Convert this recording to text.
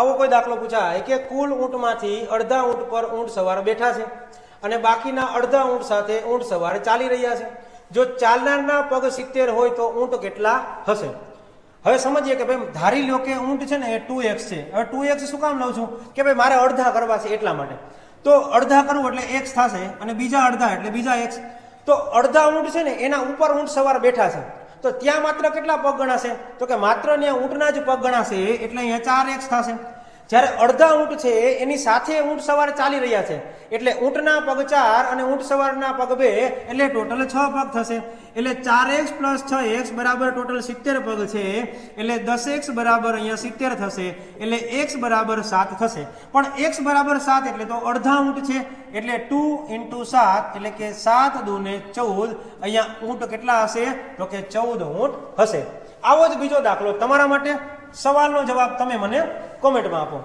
આવો કોઈ દાખલો પૂછાય કે કુલ ઊંટમાંથી અડધા ઊંટ પર ઊંટ સવાર બેઠા છે અને બાકીના અડધા ઊંટ સાથે ઊંટ સવાર ચાલી રહ્યા છે. જો ચાલનારના પગ 70 હોય તો ઊંટ કેટલા હશે? હવે સમજીએ કે ભાઈ ધારી લો કે ઊંટ છે ને એ 2x છે. હવે 2x શું કામ લઉં છું કે ભાઈ મારે અડધા કરવા છે એટલા માટે. તો અડધા કરવું એટલે x થશે અને બીજા અડધા એટલે બીજા x. તો અડધા ઊંટ છે ને એના ઉપર ઊંટ સવાર બેઠા છે તો ત્યાં માત્ર કેટલા પગ ગણાશે? તો કે માત્ર ત્યાં ઊંટના જ પગ ગણાશે એટલે અહીંયા 4x થશે. જ્યારે અડધા ઊંટ છે એની સાથે ઊંટ સવાર ચાલી રહ્યા છે એટલે ઊંટના પગ 4 અને ઊંટ સવારના પગ 2 એટલે ટોટલ 6 પગ થશે. એટલે 4x + 6x બરાબર ટોટલ 70 પગ છે એટલે 10x બરાબર અહીંયા 70 થશે એટલે x બરાબર 7 થશે. પણ x બરાબર 7 એટલે તો અડધા ઊંટ છે એટલે 2 × 7 એટલે કે 7 × 2 = 14. અહીંયા ઊંટ કેટલા હશે? તો કે 14 ઊંટ હશે. આવો જ બીજો દાખલો તમારા માટે. સવાલનો જવાબ તમે મને કોમેન્ટમાં આપો.